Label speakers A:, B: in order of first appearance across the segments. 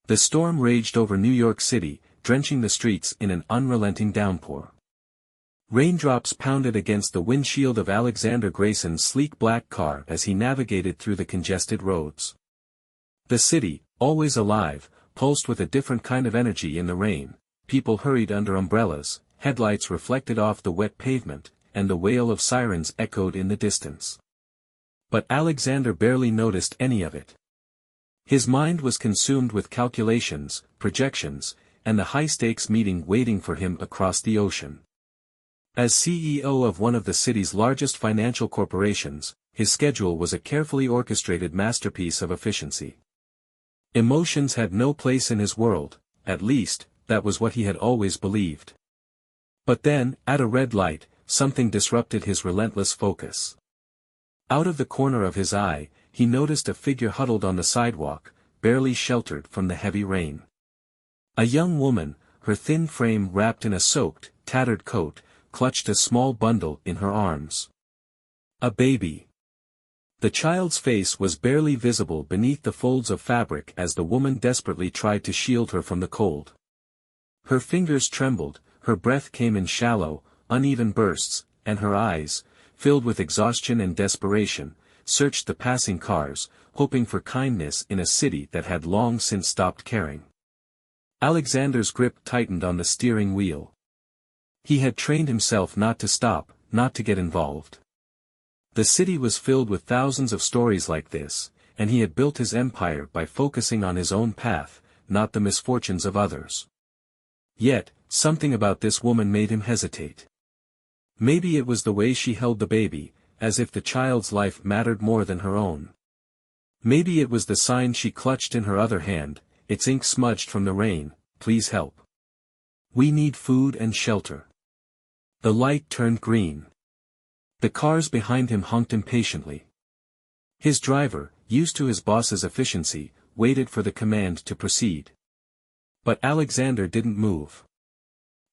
A: The storm raged over New York City, drenching the streets in an unrelenting downpour. Raindrops pounded against the windshield of Alexander Grayson's sleek black car as he navigated through the congested roads. The city, always alive, pulsed with a different kind of energy in the rain. People hurried under umbrellas, headlights reflected off the wet pavement, and the wail of sirens echoed in the distance. But Alexander barely noticed any of it. His mind was consumed with calculations, projections, and the high-stakes meeting waiting for him across the ocean. As CEO of one of the city's largest financial corporations, his schedule was a carefully orchestrated masterpiece of efficiency. Emotions had no place in his world, at least, that was what he had always believed. But then, at a red light, something disrupted his relentless focus. Out of the corner of his eye, he noticed a figure huddled on the sidewalk, barely sheltered from the heavy rain. A young woman, her thin frame wrapped in a soaked, tattered coat, clutched a small bundle in her arms. A baby. The child's face was barely visible beneath the folds of fabric as the woman desperately tried to shield her from the cold. Her fingers trembled, her breath came in shallow, uneven bursts, and her eyes, filled with exhaustion and desperation, searched the passing cars, hoping for kindness in a city that had long since stopped caring. Alexander's grip tightened on the steering wheel. He had trained himself not to stop, not to get involved. The city was filled with thousands of stories like this, and he had built his empire by focusing on his own path, not the misfortunes of others. Yet, something about this woman made him hesitate. Maybe it was the way she held the baby, as if the child's life mattered more than her own. Maybe it was the sign she clutched in her other hand, its ink smudged from the rain, "Please help. We need food and shelter." The light turned green. The cars behind him honked impatiently. His driver, used to his boss's efficiency, waited for the command to proceed. But Alexander didn't move.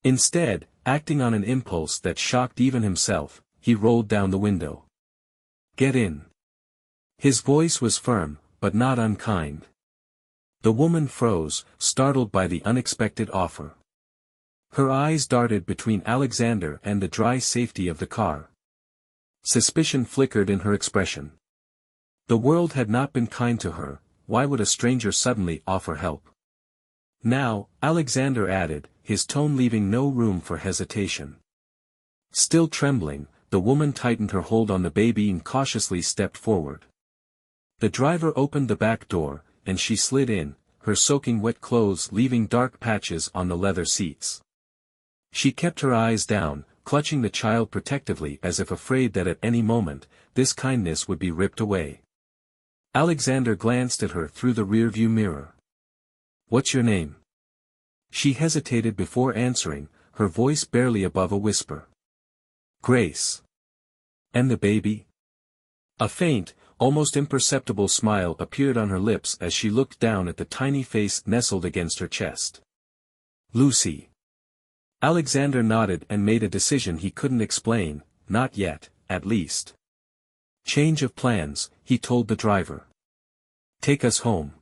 A: Instead, acting on an impulse that shocked even himself, he rolled down the window. "Get in." His voice was firm, but not unkind. The woman froze, startled by the unexpected offer. Her eyes darted between Alexander and the dry safety of the car. Suspicion flickered in her expression. The world had not been kind to her, why would a stranger suddenly offer help? "Now," Alexander added, his tone leaving no room for hesitation. Still trembling, the woman tightened her hold on the baby and cautiously stepped forward. The driver opened the back door, and she slid in, her soaking wet clothes leaving dark patches on the leather seats. She kept her eyes down, clutching the child protectively as if afraid that at any moment, this kindness would be ripped away. Alexander glanced at her through the rearview mirror. "What's your name?" She hesitated before answering, her voice barely above a whisper. "Grace." "And the baby?" A faint, almost imperceptible smile appeared on her lips as she looked down at the tiny face nestled against her chest. "Lucy." Alexander nodded and made a decision he couldn't explain, not yet, at least. "Change of plans," he told the driver. "Take us home."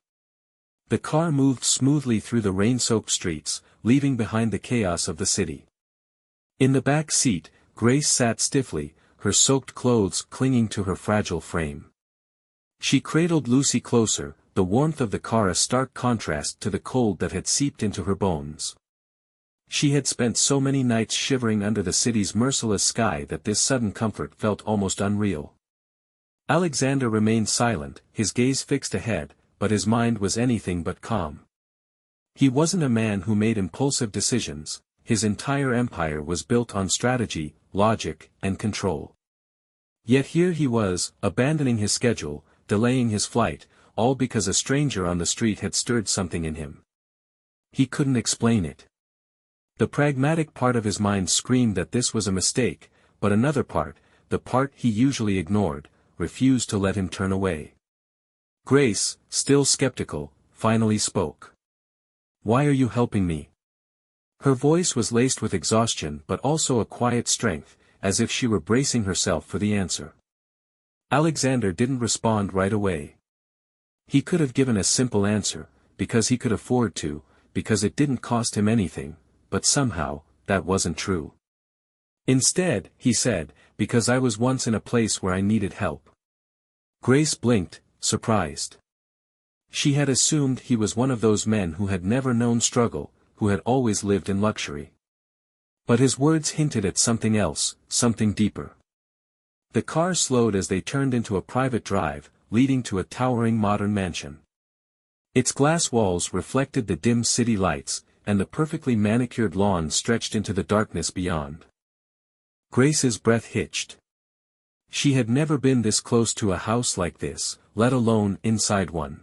A: The car moved smoothly through the rain-soaked streets, leaving behind the chaos of the city. In the back seat, Grace sat stiffly, her soaked clothes clinging to her fragile frame. She cradled Lucy closer, the warmth of the car a stark contrast to the cold that had seeped into her bones. She had spent so many nights shivering under the city's merciless sky that this sudden comfort felt almost unreal. Alexander remained silent, his gaze fixed ahead, but his mind was anything but calm. He wasn't a man who made impulsive decisions, his entire empire was built on strategy, logic, and control. Yet here he was, abandoning his schedule, delaying his flight, all because a stranger on the street had stirred something in him. He couldn't explain it. The pragmatic part of his mind screamed that this was a mistake, but another part, the part he usually ignored, refused to let him turn away. Grace, still skeptical, finally spoke. "Why are you helping me?" Her voice was laced with exhaustion but also a quiet strength, as if she were bracing herself for the answer. Alexander didn't respond right away. He could have given a simple answer, because he could afford to, because it didn't cost him anything, but somehow, that wasn't true. Instead, he said, because I was once in a place where I needed help. Grace blinked, surprised. She had assumed he was one of those men who had never known struggle, who had always lived in luxury. But his words hinted at something else, something deeper. The car slowed as they turned into a private drive, leading to a towering modern mansion. Its glass walls reflected the dim city lights, and the perfectly manicured lawn stretched into the darkness beyond. Grace's breath hitched. She had never been this close to a house like this, let alone inside one.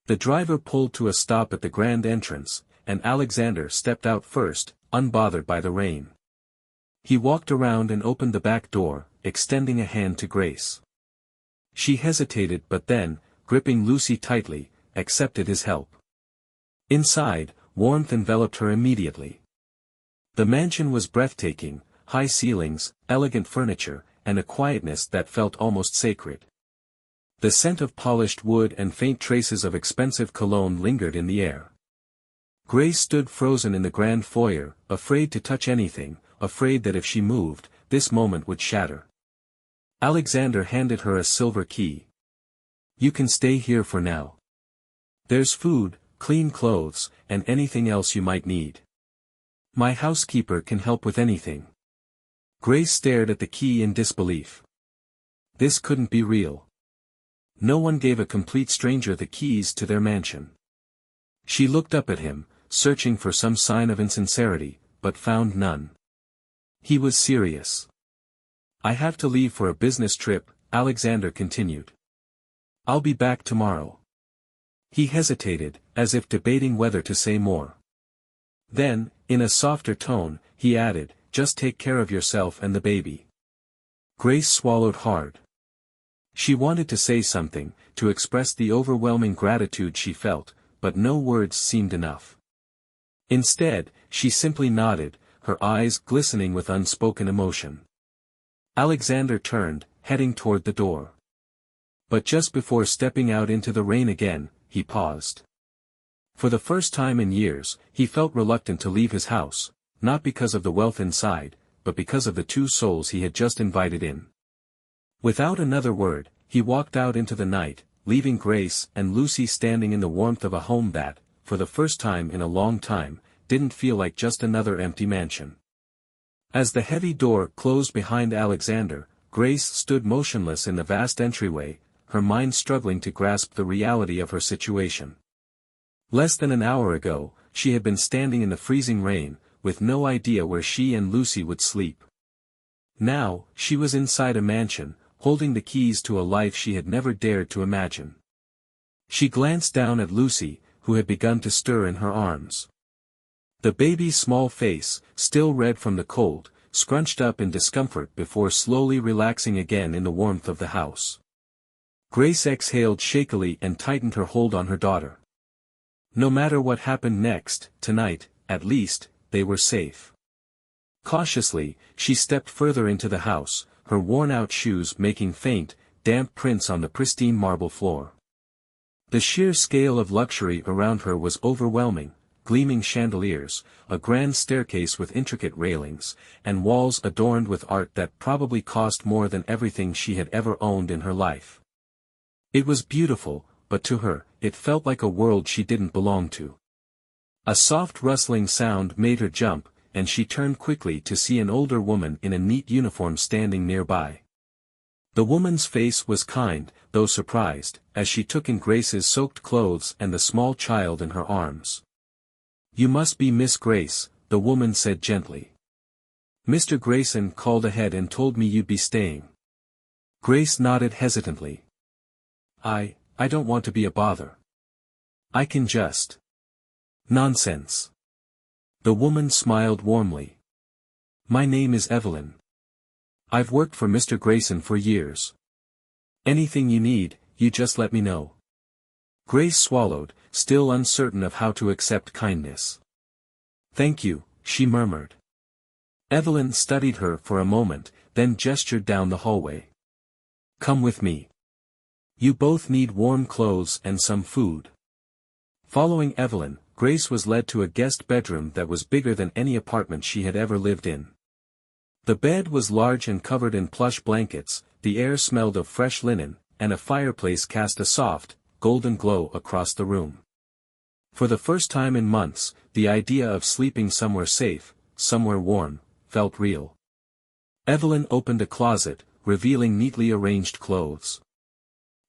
A: The driver pulled to a stop at the grand entrance, and Alexander stepped out first, unbothered by the rain. He walked around and opened the back door, extending a hand to Grace. She hesitated but then, gripping Lucy tightly, accepted his help. Inside, warmth enveloped her immediately. The mansion was breathtaking, high ceilings, elegant furniture, and a quietness that felt almost sacred. The scent of polished wood and faint traces of expensive cologne lingered in the air. Grace stood frozen in the grand foyer, afraid to touch anything, afraid that if she moved, this moment would shatter. Alexander handed her a silver key. You can stay here for now. There's food, clean clothes, and anything else you might need. My housekeeper can help with anything. Grace stared at the key in disbelief. This couldn't be real. No one gave a complete stranger the keys to their mansion. She looked up at him, searching for some sign of insincerity, but found none. He was serious. I have to leave for a business trip, Alexander continued. I'll be back tomorrow. He hesitated, as if debating whether to say more. Then, in a softer tone, he added, just take care of yourself and the baby. Grace swallowed hard. She wanted to say something, to express the overwhelming gratitude she felt, but no words seemed enough. Instead, she simply nodded, her eyes glistening with unspoken emotion. Alexander turned, heading toward the door. But just before stepping out into the rain again, he paused. For the first time in years, he felt reluctant to leave his house, not because of the wealth inside, but because of the two souls he had just invited in. Without another word, he walked out into the night, leaving Grace and Lucy standing in the warmth of a home that, for the first time in a long time, didn't feel like just another empty mansion. As the heavy door closed behind Alexander, Grace stood motionless in the vast entryway, her mind struggling to grasp the reality of her situation. Less than an hour ago, she had been standing in the freezing rain, with no idea where she and Lucy would sleep. Now, she was inside a mansion, holding the keys to a life she had never dared to imagine. She glanced down at Lucy, who had begun to stir in her arms. The baby's small face, still red from the cold, scrunched up in discomfort before slowly relaxing again in the warmth of the house. Grace exhaled shakily and tightened her hold on her daughter. No matter what happened next, tonight, at least, they were safe. Cautiously, she stepped further into the house, her worn-out shoes making faint, damp prints on the pristine marble floor. The sheer scale of luxury around her was overwhelming, gleaming chandeliers, a grand staircase with intricate railings, and walls adorned with art that probably cost more than everything she had ever owned in her life. It was beautiful, but to her, it felt like a world she didn't belong to. A soft rustling sound made her jump, and she turned quickly to see an older woman in a neat uniform standing nearby. The woman's face was kind, though surprised, as she took in Grace's soaked clothes and the small child in her arms. "You must be Miss Grace," the woman said gently. "Mr. Grayson called ahead and told me you'd be staying." Grace nodded hesitantly. I don't want to be a bother. I can just." "Nonsense." The woman smiled warmly. "My name is Evelyn. I've worked for Mr. Grayson for years. Anything you need, you just let me know." Grace swallowed, still uncertain of how to accept kindness. "Thank you," she murmured. Evelyn studied her for a moment, then gestured down the hallway. "Come with me. You both need warm clothes and some food." Following Evelyn, Grace was led to a guest bedroom that was bigger than any apartment she had ever lived in. The bed was large and covered in plush blankets, the air smelled of fresh linen, and a fireplace cast a soft, golden glow across the room. For the first time in months, the idea of sleeping somewhere safe, somewhere warm, felt real. Evelyn opened a closet, revealing neatly arranged clothes.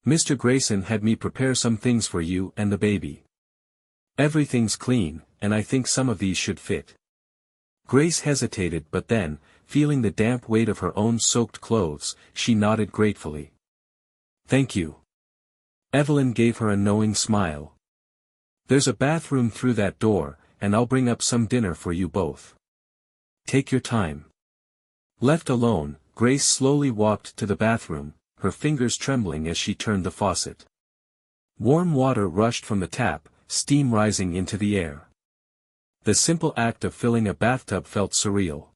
A: "Mr. Grayson had me prepare some things for you and the baby. Everything's clean, and I think some of these should fit." Grace hesitated, but then, feeling the damp weight of her own soaked clothes, she nodded gratefully. "Thank you." Evelyn gave her a knowing smile. "There's a bathroom through that door, and I'll bring up some dinner for you both. Take your time." Left alone, Grace slowly walked to the bathroom, her fingers trembling as she turned the faucet. Warm water rushed from the tap, steam rising into the air. The simple act of filling a bathtub felt surreal.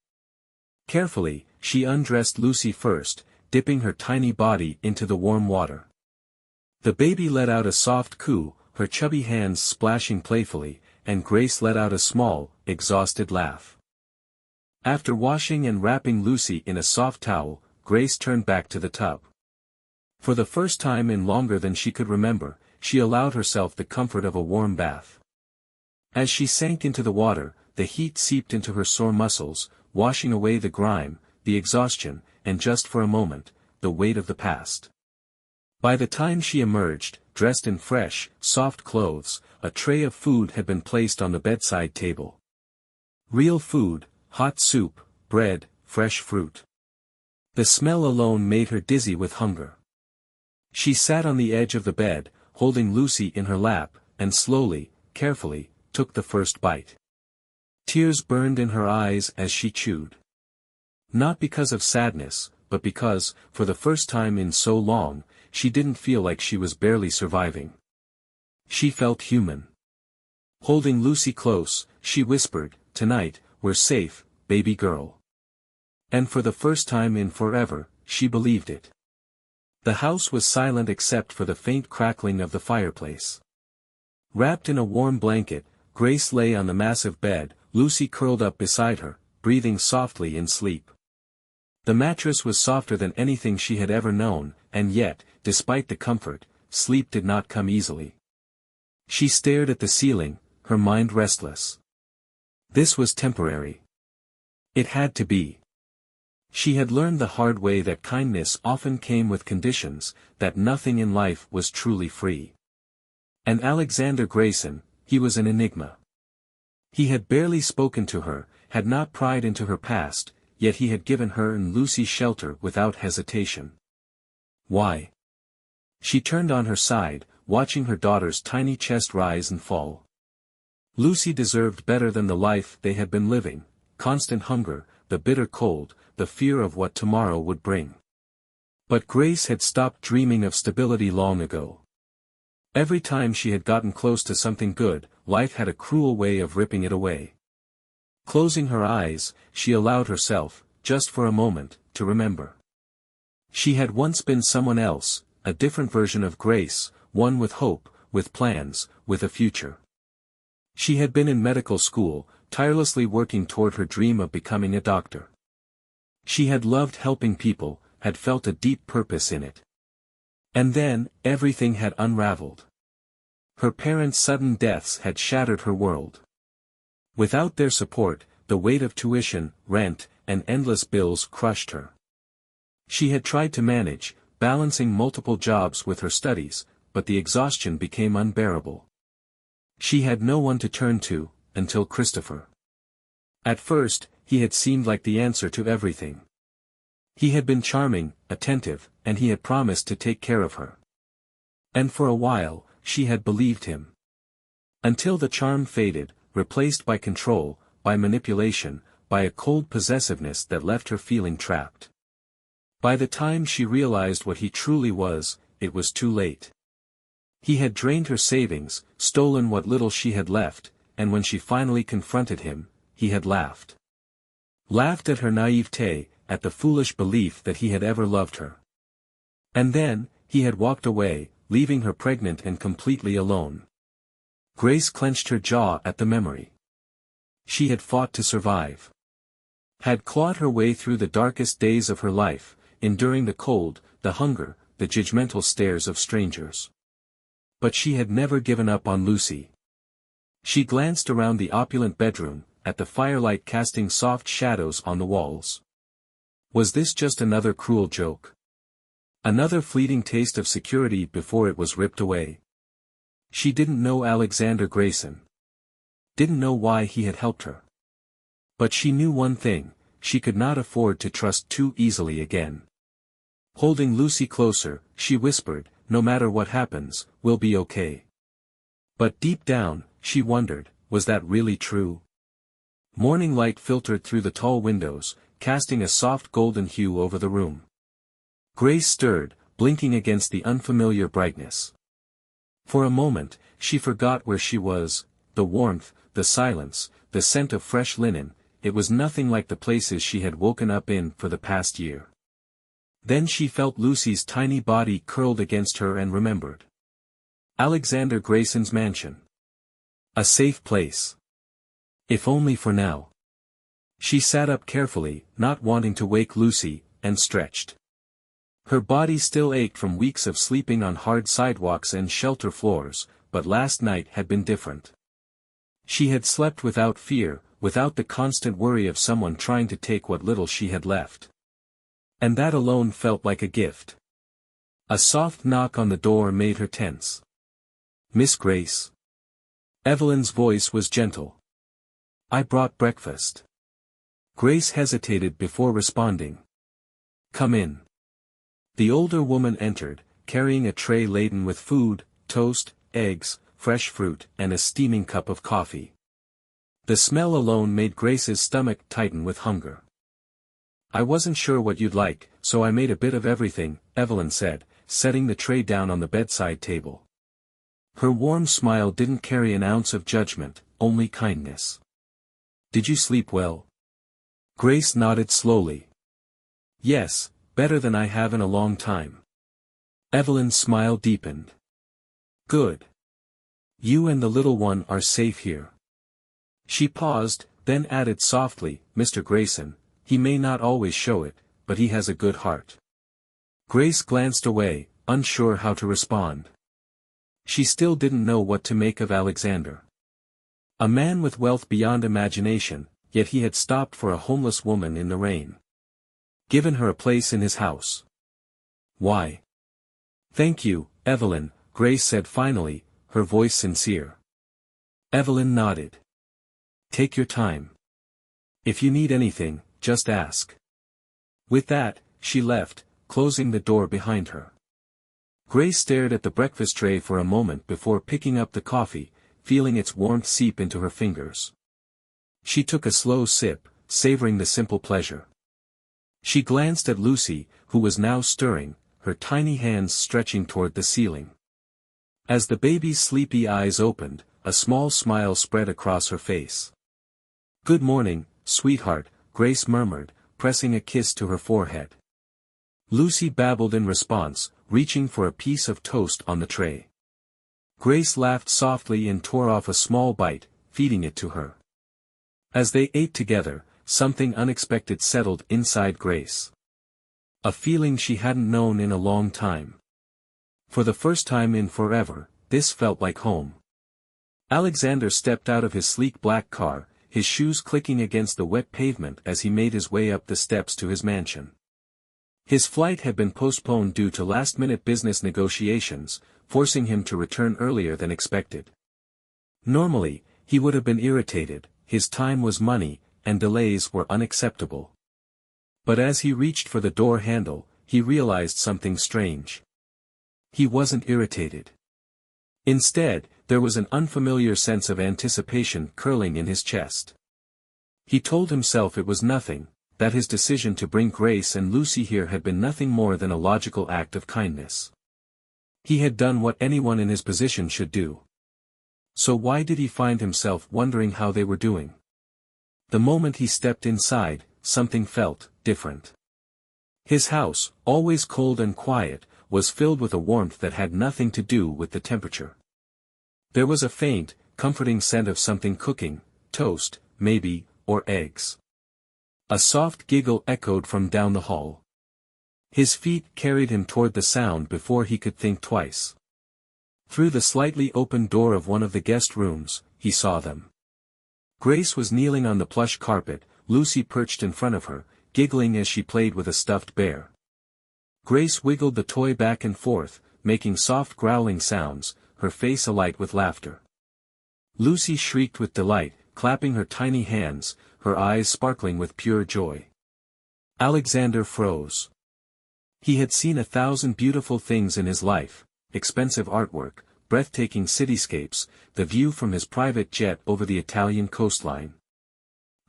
A: Carefully, she undressed Lucy first, dipping her tiny body into the warm water. The baby let out a soft coo, her chubby hands splashing playfully, and Grace let out a small, exhausted laugh. After washing and wrapping Lucy in a soft towel, Grace turned back to the tub. For the first time in longer than she could remember, she allowed herself the comfort of a warm bath. As she sank into the water, the heat seeped into her sore muscles, washing away the grime, the exhaustion, and just for a moment, the weight of the past. By the time she emerged, dressed in fresh, soft clothes, a tray of food had been placed on the bedside table. Real food, hot soup, bread, fresh fruit. The smell alone made her dizzy with hunger. She sat on the edge of the bed, holding Lucy in her lap, and slowly, carefully, took the first bite. Tears burned in her eyes as she chewed. Not because of sadness, but because, for the first time in so long, she didn't feel like she was barely surviving. She felt human. Holding Lucy close, she whispered, "Tonight, we're safe, baby girl." And for the first time in forever, she believed it. The house was silent except for the faint crackling of the fireplace. Wrapped in a warm blanket, Grace lay on the massive bed, Lucy curled up beside her, breathing softly in sleep. The mattress was softer than anything she had ever known, and yet, despite the comfort, sleep did not come easily. She stared at the ceiling, her mind restless. This was temporary. It had to be. She had learned the hard way that kindness often came with conditions, that nothing in life was truly free. And Alexander Grayson, he was an enigma. He had barely spoken to her, had not pried into her past, yet he had given her and Lucy shelter without hesitation. Why? She turned on her side, watching her daughter's tiny chest rise and fall. Lucy deserved better than the life they had been living, constant hunger, the bitter cold, the fear of what tomorrow would bring. But Grace had stopped dreaming of stability long ago. Every time she had gotten close to something good, life had a cruel way of ripping it away. Closing her eyes, she allowed herself, just for a moment, to remember. She had once been someone else, a different version of Grace, one with hope, with plans, with a future. She had been in medical school, tirelessly working toward her dream of becoming a doctor. She had loved helping people, had felt a deep purpose in it. And then, everything had unraveled. Her parents' sudden deaths had shattered her world. Without their support, the weight of tuition, rent, and endless bills crushed her. She had tried to manage, balancing multiple jobs with her studies, but the exhaustion became unbearable. She had no one to turn to, until Christopher. At first, he had seemed like the answer to everything. He had been charming, attentive, and he had promised to take care of her. And for a while, she had believed him. Until the charm faded, replaced by control, by manipulation, by a cold possessiveness that left her feeling trapped. By the time she realized what he truly was, it was too late. He had drained her savings, stolen what little she had left, and when she finally confronted him, he had laughed. Laughed at her naivete, at the foolish belief that he had ever loved her. And then, he had walked away, leaving her pregnant and completely alone. Grace clenched her jaw at the memory. She had fought to survive. Had clawed her way through the darkest days of her life, enduring the cold, the hunger, the judgmental stares of strangers. But she had never given up on Lucy. She glanced around the opulent bedroom, at the firelight casting soft shadows on the walls. Was this just another cruel joke? Another fleeting taste of security before it was ripped away? She didn't know Alexander Grayson. Didn't know why he had helped her. But she knew one thing, she could not afford to trust too easily again. Holding Lucy closer, she whispered, "No matter what happens, we'll be okay." But deep down, she wondered, was that really true? Morning light filtered through the tall windows, casting a soft golden hue over the room. Grace stirred, blinking against the unfamiliar brightness. For a moment, she forgot where she was, the warmth, the silence, the scent of fresh linen. It was nothing like the places she had woken up in for the past year. Then she felt Lucy's tiny body curled against her and remembered. Alexander Grayson's mansion. A safe place. If only for now. She sat up carefully, not wanting to wake Lucy, and stretched. Her body still ached from weeks of sleeping on hard sidewalks and shelter floors, but last night had been different. She had slept without fear, without the constant worry of someone trying to take what little she had left. And that alone felt like a gift. A soft knock on the door made her tense. "Miss Grace?" Evelyn's voice was gentle. "I brought breakfast." Grace hesitated before responding. "Come in." The older woman entered, carrying a tray laden with food, toast, eggs, fresh fruit, and a steaming cup of coffee. The smell alone made Grace's stomach tighten with hunger. "I wasn't sure what you'd like, so I made a bit of everything," Evelyn said, setting the tray down on the bedside table. Her warm smile didn't carry an ounce of judgment, only kindness. "Did you sleep well?" Grace nodded slowly. "Yes, better than I have in a long time." Evelyn's smile deepened. "Good. You and the little one are safe here." She paused, then added softly, "Mr. Grayson, he may not always show it, but he has a good heart." Grace glanced away, unsure how to respond. She still didn't know what to make of Alexander. A man with wealth beyond imagination, yet he had stopped for a homeless woman in the rain. Given her a place in his house. Why? "Thank you, Evelyn," Grace said finally, her voice sincere. Evelyn nodded. "Take your time. If you need anything, just ask." With that, she left, closing the door behind her. Grace stared at the breakfast tray for a moment before picking up the coffee, feeling its warmth seep into her fingers. She took a slow sip, savoring the simple pleasure. She glanced at Lucy, who was now stirring, her tiny hands stretching toward the ceiling. As the baby's sleepy eyes opened, a small smile spread across her face. "Good morning, sweetheart," Grace murmured, pressing a kiss to her forehead. Lucy babbled in response, reaching for a piece of toast on the tray. Grace laughed softly and tore off a small bite, feeding it to her. As they ate together, something unexpected settled inside Grace. A feeling she hadn't known in a long time. For the first time in forever, this felt like home. Alexander stepped out of his sleek black car, his shoes clicking against the wet pavement as he made his way up the steps to his mansion. His flight had been postponed due to last-minute business negotiations, forcing him to return earlier than expected. Normally, he would have been irritated, his time was money, and delays were unacceptable. But as he reached for the door handle, he realized something strange. He wasn't irritated. Instead, there was an unfamiliar sense of anticipation curling in his chest. He told himself it was nothing, that his decision to bring Grace and Lucy here had been nothing more than a logical act of kindness. He had done what anyone in his position should do. So why did he find himself wondering how they were doing? The moment he stepped inside, something felt different. His house, always cold and quiet, was filled with a warmth that had nothing to do with the temperature. There was a faint, comforting scent of something cooking, toast, maybe, or eggs. A soft giggle echoed from down the hall. His feet carried him toward the sound before he could think twice. Through the slightly open door of one of the guest rooms, he saw them. Grace was kneeling on the plush carpet, Lucy perched in front of her, giggling as she played with a stuffed bear. Grace wiggled the toy back and forth, making soft growling sounds, her face alight with laughter. Lucy shrieked with delight, clapping her tiny hands, her eyes sparkling with pure joy. Alexander froze. He had seen 1,000 beautiful things in his life, expensive artwork, breathtaking cityscapes, the view from his private jet over the Italian coastline.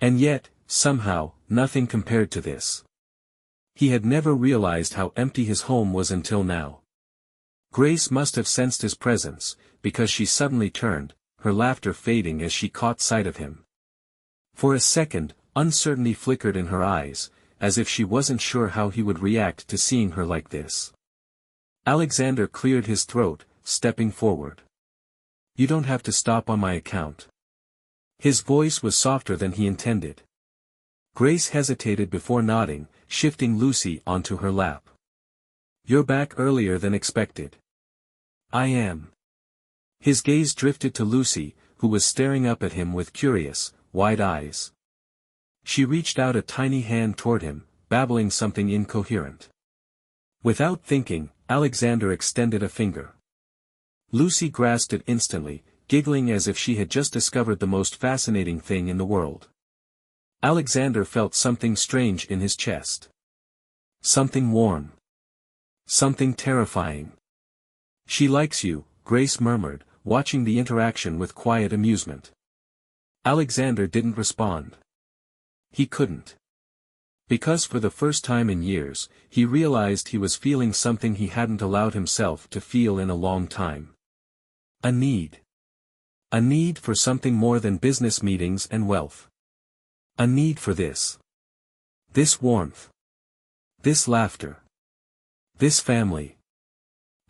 A: And yet, somehow, nothing compared to this. He had never realized how empty his home was until now. Grace must have sensed his presence, because she suddenly turned, her laughter fading as she caught sight of him. For a second, uncertainty flickered in her eyes, as if she wasn't sure how he would react to seeing her like this. Alexander cleared his throat, stepping forward. "You don't have to stop on my account." His voice was softer than he intended. Grace hesitated before nodding, shifting Lucy onto her lap. "You're back earlier than expected." "I am." His gaze drifted to Lucy, who was staring up at him with curious, wide eyes. She reached out a tiny hand toward him, babbling something incoherent. Without thinking, Alexander extended a finger. Lucy grasped it instantly, giggling as if she had just discovered the most fascinating thing in the world. Alexander felt something strange in his chest. Something warm. Something terrifying. "She likes you," Grace murmured, watching the interaction with quiet amusement. Alexander didn't respond. He couldn't. Because for the first time in years, he realized he was feeling something he hadn't allowed himself to feel in a long time. A need. A need for something more than business meetings and wealth. A need for this. This warmth. This laughter. This family.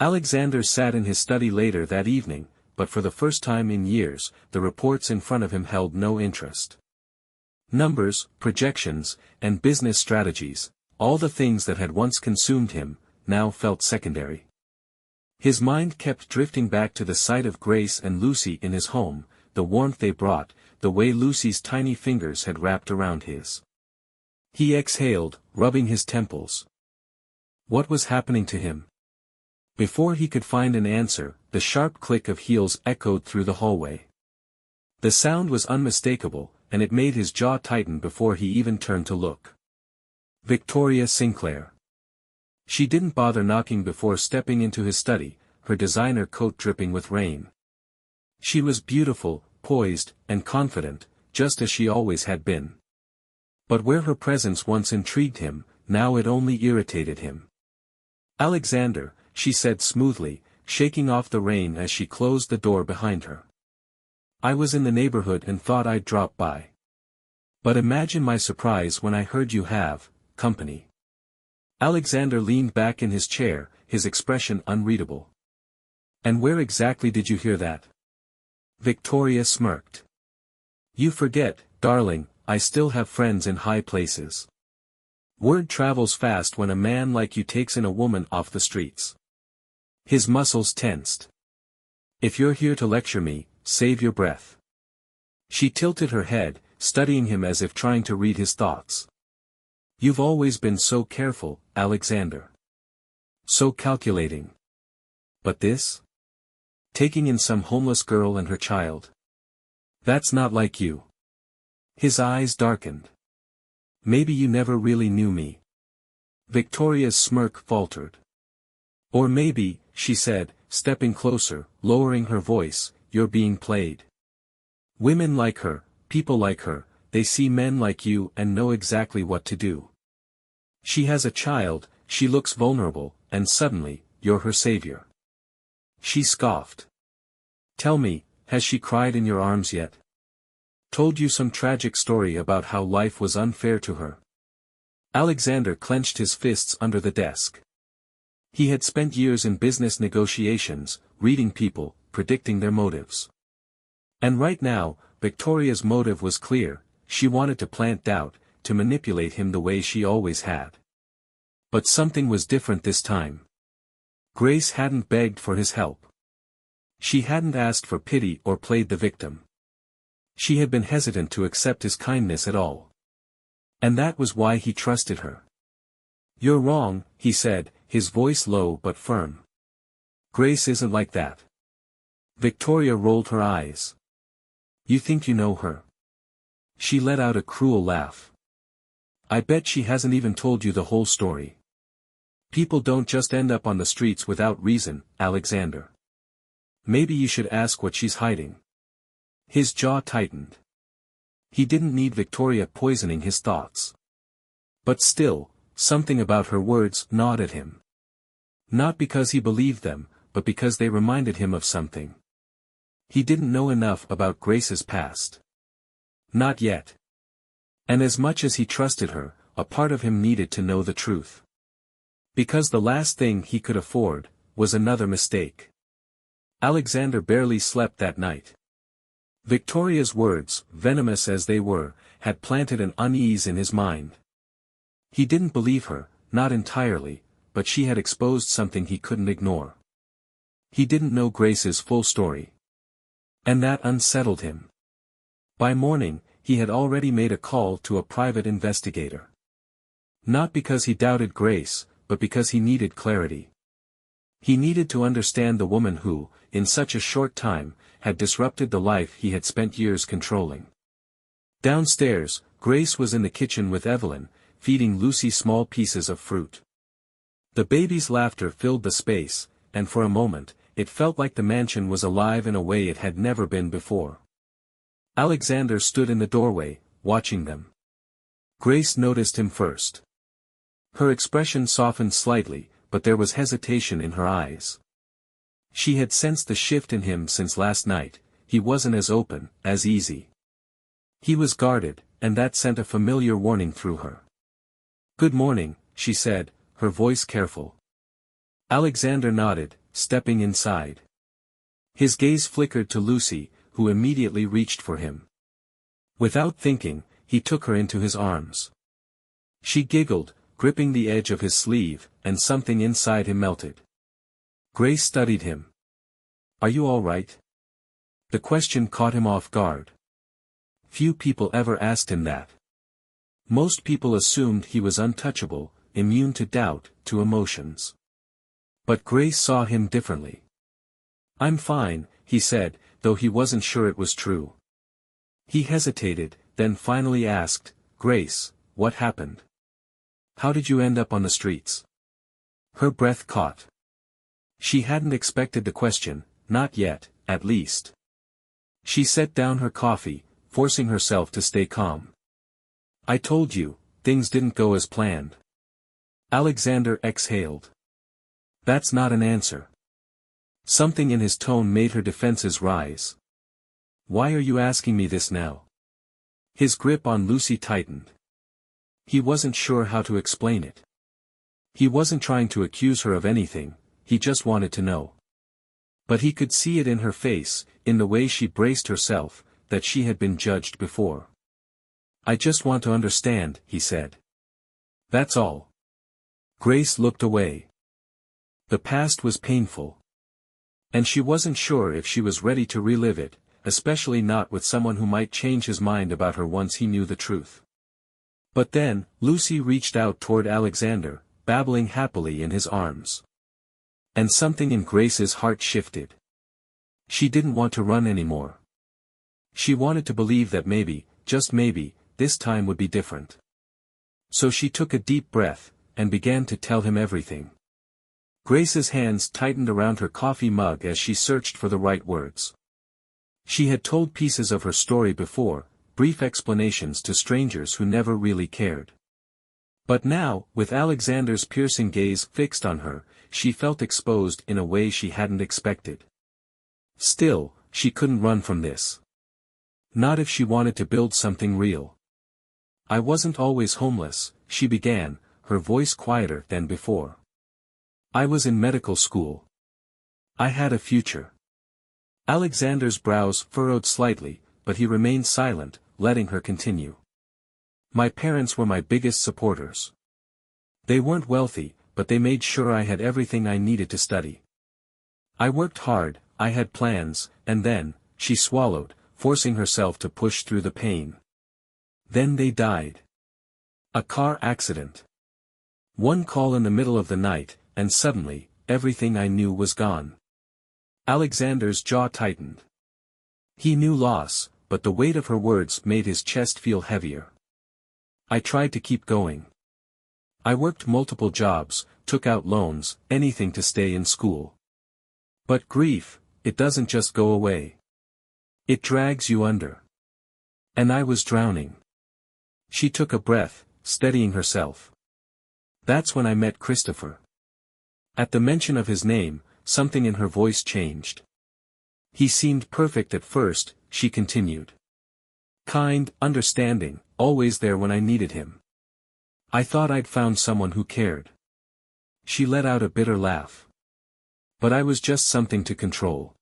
A: Alexander sat in his study later that evening, but for the first time in years, the reports in front of him held no interest. Numbers, projections, and business strategies, all the things that had once consumed him, now felt secondary. His mind kept drifting back to the sight of Grace and Lucy in his home, the warmth they brought, the way Lucy's tiny fingers had wrapped around his. He exhaled, rubbing his temples. What was happening to him? Before he could find an answer, the sharp click of heels echoed through the hallway. The sound was unmistakable, and it made his jaw tighten before he even turned to look. Victoria Sinclair. She didn't bother knocking before stepping into his study, her designer coat dripping with rain. She was beautiful, poised, and confident, just as she always had been. But where her presence once intrigued him, now it only irritated him. "Alexander," she said smoothly, shaking off the rain as she closed the door behind her. "I was in the neighborhood and thought I'd drop by. But imagine my surprise when I heard you have company." Alexander leaned back in his chair, his expression unreadable. "And where exactly did you hear that?" Victoria smirked. "You forget, darling, I still have friends in high places. Word travels fast when a man like you takes in a woman off the streets." His muscles tensed. "If you're here to lecture me, save your breath." She tilted her head, studying him as if trying to read his thoughts. "You've always been so careful, Alexander. So calculating. But this? Taking in some homeless girl and her child. That's not like you." His eyes darkened. "Maybe you never really knew me." Victoria's smirk faltered. "Or maybe," she said, stepping closer, lowering her voice, "you're being played. Women like her, people like her, they see men like you and know exactly what to do. She has a child, she looks vulnerable, and suddenly, you're her savior." She scoffed. "Tell me, has she cried in your arms yet? Told you some tragic story about how life was unfair to her?" Alexander clenched his fists under the desk. He had spent years in business negotiations, reading people, predicting their motives. And right now, Victoria's motive was clear: she wanted to plant doubt, to manipulate him the way she always had. But something was different this time. Grace hadn't begged for his help. She hadn't asked for pity or played the victim. She had been hesitant to accept his kindness at all. And that was why he trusted her. "You're wrong," he said, his voice low but firm. "Grace isn't like that." Victoria rolled her eyes. "You think you know her?" She let out a cruel laugh. "I bet she hasn't even told you the whole story. People don't just end up on the streets without reason, Alexander. Maybe you should ask what she's hiding." His jaw tightened. He didn't need Victoria poisoning his thoughts. But still, something about her words gnawed at him. Not because he believed them, but because they reminded him of something. He didn't know enough about Grace's past. Not yet. And as much as he trusted her, a part of him needed to know the truth. Because the last thing he could afford was another mistake. Alexander barely slept that night. Victoria's words, venomous as they were, had planted an unease in his mind. He didn't believe her, not entirely, but she had exposed something he couldn't ignore. He didn't know Grace's full story. And that unsettled him. By morning, he had already made a call to a private investigator. Not because he doubted Grace, but because he needed clarity. He needed to understand the woman who, in such a short time, had disrupted the life he had spent years controlling. Downstairs, Grace was in the kitchen with Evelyn, feeding Lucy small pieces of fruit. The baby's laughter filled the space, and for a moment, it felt like the mansion was alive in a way it had never been before. Alexander stood in the doorway, watching them. Grace noticed him first. Her expression softened slightly, but there was hesitation in her eyes. She had sensed the shift in him since last night. He wasn't as open, as easy. He was guarded, and that sent a familiar warning through her. "Good morning," she said, her voice careful. Alexander nodded, stepping inside. His gaze flickered to Lucy, who immediately reached for him. Without thinking, he took her into his arms. She giggled, gripping the edge of his sleeve, and something inside him melted. Grace studied him. "Are you all right?" The question caught him off guard. Few people ever asked him that. Most people assumed he was untouchable, immune to doubt, to emotions. But Grace saw him differently. "I'm fine," he said, though he wasn't sure it was true. He hesitated, then finally asked, "Grace, what happened? How did you end up on the streets?" Her breath caught. She hadn't expected the question, not yet, at least. She set down her coffee, forcing herself to stay calm. "I told you, things didn't go as planned." Alexander exhaled. "That's not an answer." Something in his tone made her defenses rise. "Why are you asking me this now?" His grip on Lucy tightened. He wasn't sure how to explain it. He wasn't trying to accuse her of anything, he just wanted to know. But he could see it in her face, in the way she braced herself, that she had been judged before. "I just want to understand," he said. "That's all." Grace looked away. The past was painful. And she wasn't sure if she was ready to relive it, especially not with someone who might change his mind about her once he knew the truth. But then, Lucy reached out toward Alexander, babbling happily in his arms. And something in Grace's heart shifted. She didn't want to run anymore. She wanted to believe that maybe, just maybe, this time would be different. So she took a deep breath, and began to tell him everything. Grace's hands tightened around her coffee mug as she searched for the right words. She had told pieces of her story before, brief explanations to strangers who never really cared. But now, with Alexander's piercing gaze fixed on her, she felt exposed in a way she hadn't expected. Still, she couldn't run from this. Not if she wanted to build something real. "I wasn't always homeless," she began, her voice quieter than before. "I was in medical school. I had a future. Alexander's brows furrowed slightly, but he remained silent, letting her continue. My parents were my biggest supporters. They weren't wealthy, but they made sure I had everything I needed to study. I worked hard, I had plans, and then, she swallowed, forcing herself to push through the pain. Then they died. A car accident. One call in the middle of the night, and suddenly, everything I knew was gone. Alexander's jaw tightened. He knew loss, but the weight of her words made his chest feel heavier. I tried to keep going. I worked multiple jobs, took out loans, anything to stay in school. But grief, it doesn't just go away. It drags you under. And I was drowning. She took a breath, steadying herself. That's when I met Christopher. At the mention of his name, something in her voice changed. He seemed perfect at first, she continued. Kind, understanding, always there when I needed him. I thought I'd found someone who cared. She let out a bitter laugh. But I was just something to control.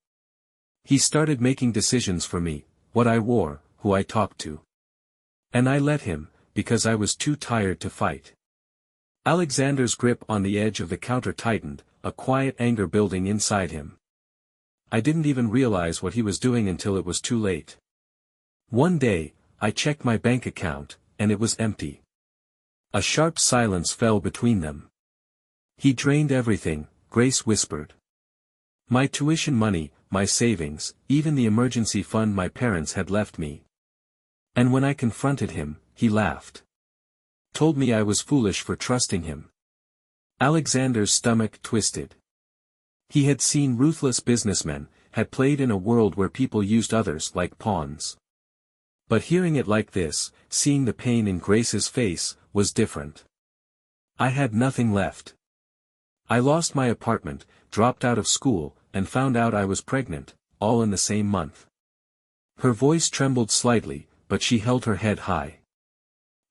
A: He started making decisions for me, what I wore, who I talked to. And I let him, because I was too tired to fight. Alexander's grip on the edge of the counter tightened, a quiet anger building inside him. I didn't even realize what he was doing until it was too late. One day, I checked my bank account, and it was empty. A sharp silence fell between them. He drained everything, Grace whispered. My tuition money, my savings, even the emergency fund my parents had left me. And when I confronted him, he laughed. Told me I was foolish for trusting him. Alexander's stomach twisted. He had seen ruthless businessmen, had played in a world where people used others like pawns. But hearing it like this, seeing the pain in Grace's face, was different. I had nothing left. I lost my apartment, dropped out of school, and found out I was pregnant, all in the same month. Her voice trembled slightly, but she held her head high.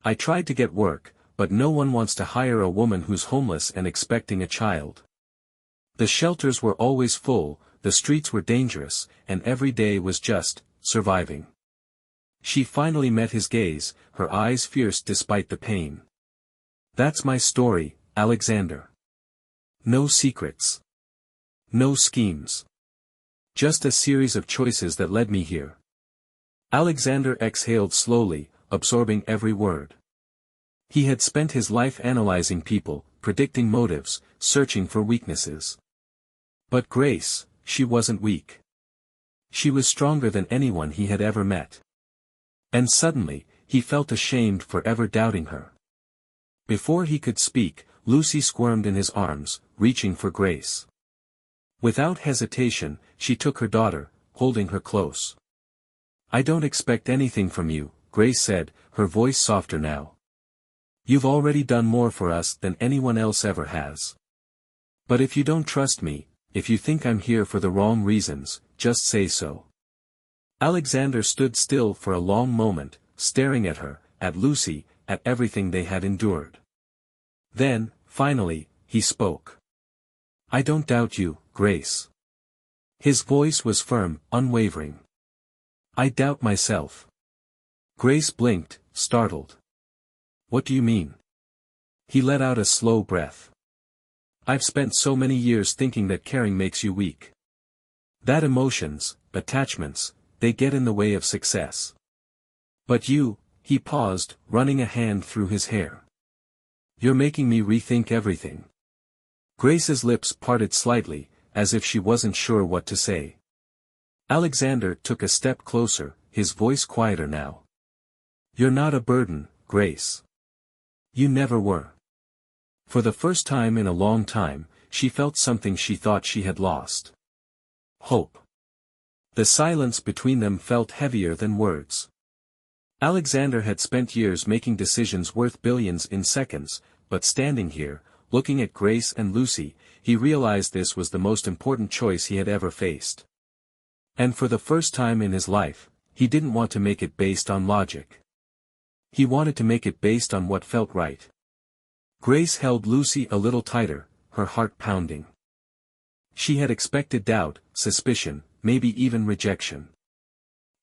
A: I tried to get work, but no one wants to hire a woman who's homeless and expecting a child. The shelters were always full, the streets were dangerous, and every day was just surviving. She finally met his gaze, her eyes fierce despite the pain. That's my story, Alexander. No secrets. No schemes. Just a series of choices that led me here. Alexander exhaled slowly, absorbing every word. He had spent his life analyzing people, predicting motives, searching for weaknesses. But Grace, she wasn't weak. She was stronger than anyone he had ever met. And suddenly, he felt ashamed for ever doubting her. Before he could speak, Lucy squirmed in his arms, reaching for Grace. Without hesitation, she took her daughter, holding her close. I don't expect anything from you, Grace said, her voice softer now. You've already done more for us than anyone else ever has. But if you don't trust me, if you think I'm here for the wrong reasons, just say so. Alexander stood still for a long moment, staring at her, at Lucy, at everything they had endured. Then, finally, he spoke. I don't doubt you, Grace. His voice was firm, unwavering. I doubt myself. Grace blinked, startled. What do you mean? He let out a slow breath. I've spent so many years thinking that caring makes you weak. That emotions, attachments, they get in the way of success. But you, he paused, running a hand through his hair. You're making me rethink everything. Grace's lips parted slightly, as if she wasn't sure what to say. Alexander took a step closer, his voice quieter now. You're not a burden, Grace. You never were. For the first time in a long time, she felt something she thought she had lost. Hope. The silence between them felt heavier than words. Alexander had spent years making decisions worth billions in seconds, but standing here, looking at Grace and Lucy, he realized this was the most important choice he had ever faced. And for the first time in his life, he didn't want to make it based on logic. He wanted to make it based on what felt right. Grace held Lucy a little tighter, her heart pounding. She had expected doubt, suspicion, maybe even rejection.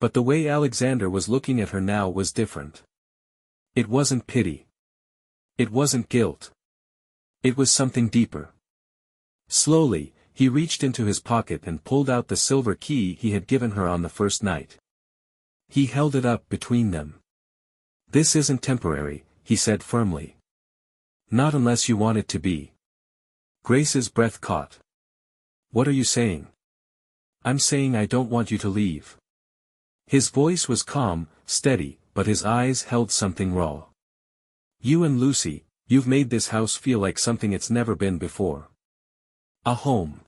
A: But the way Alexander was looking at her now was different. It wasn't pity. It wasn't guilt. It was something deeper. Slowly, he reached into his pocket and pulled out the silver key he had given her on the first night. He held it up between them. "This isn't temporary," he said firmly. "Not unless you want it to be." Grace's breath caught. "What are you saying?" "I'm saying I don't want you to leave." His voice was calm, steady, but his eyes held something raw. "You and Lucy, you've made this house feel like something it's never been before. A home."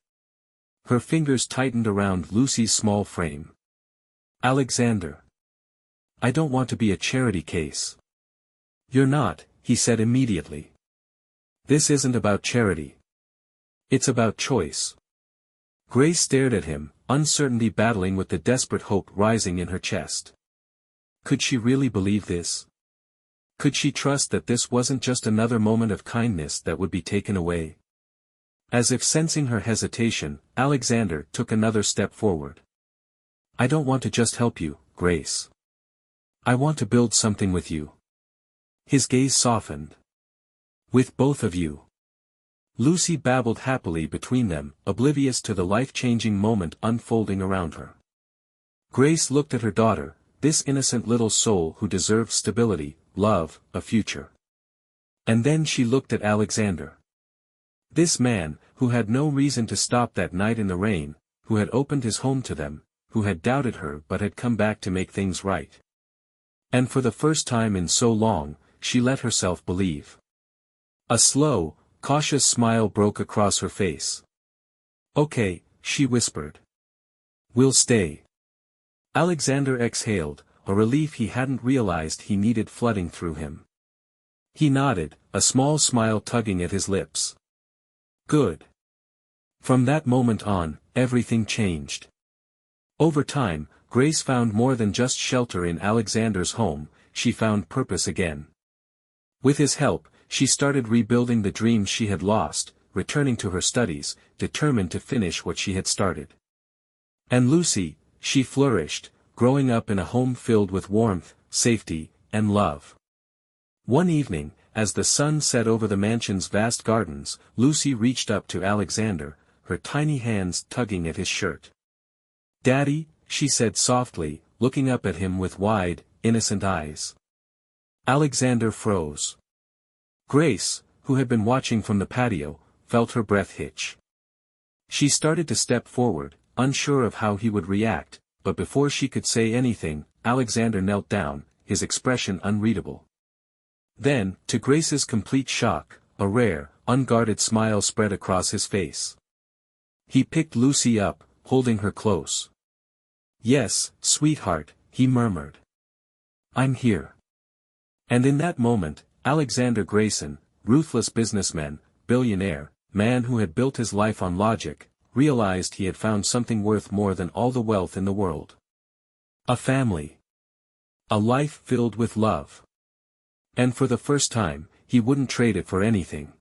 A: Her fingers tightened around Lucy's small frame. "Alexander. I don't want to be a charity case." "You're not," he said immediately. "This isn't about charity. It's about choice." Grace stared at him, uncertainty battling with the desperate hope rising in her chest. Could she really believe this? Could she trust that this wasn't just another moment of kindness that would be taken away? As if sensing her hesitation, Alexander took another step forward. "I don't want to just help you, Grace. I want to build something with you." His gaze softened. "With both of you." Lucy babbled happily between them, oblivious to the life-changing moment unfolding around her. Grace looked at her daughter, this innocent little soul who deserved stability, love, a future. And then she looked at Alexander. This man, who had no reason to stop that night in the rain, who had opened his home to them, who had doubted her but had come back to make things right. And for the first time in so long, she let herself believe. A slow, cautious smile broke across her face. "Okay," she whispered. "We'll stay." Alexander exhaled, a relief he hadn't realized he needed flooding through him. He nodded, a small smile tugging at his lips. "Good." From that moment on, everything changed. Over time, Grace found more than just shelter in Alexander's home, she found purpose again. With his help, she started rebuilding the dreams she had lost, returning to her studies, determined to finish what she had started. And Lucy, she flourished, growing up in a home filled with warmth, safety, and love. One evening, as the sun set over the mansion's vast gardens, Lucy reached up to Alexander, her tiny hands tugging at his shirt. "Daddy," she said softly, looking up at him with wide, innocent eyes. Alexander froze. Grace, who had been watching from the patio, felt her breath hitch. She started to step forward, unsure of how he would react, but before she could say anything, Alexander knelt down, his expression unreadable. Then, to Grace's complete shock, a rare, unguarded smile spread across his face. He picked Lucy up, holding her close. "Yes, sweetheart," he murmured. "I'm here." And in that moment, Alexander Grayson, ruthless businessman, billionaire, man who had built his life on logic, realized he had found something worth more than all the wealth in the world. A family. A life filled with love. And for the first time, he wouldn't trade it for anything.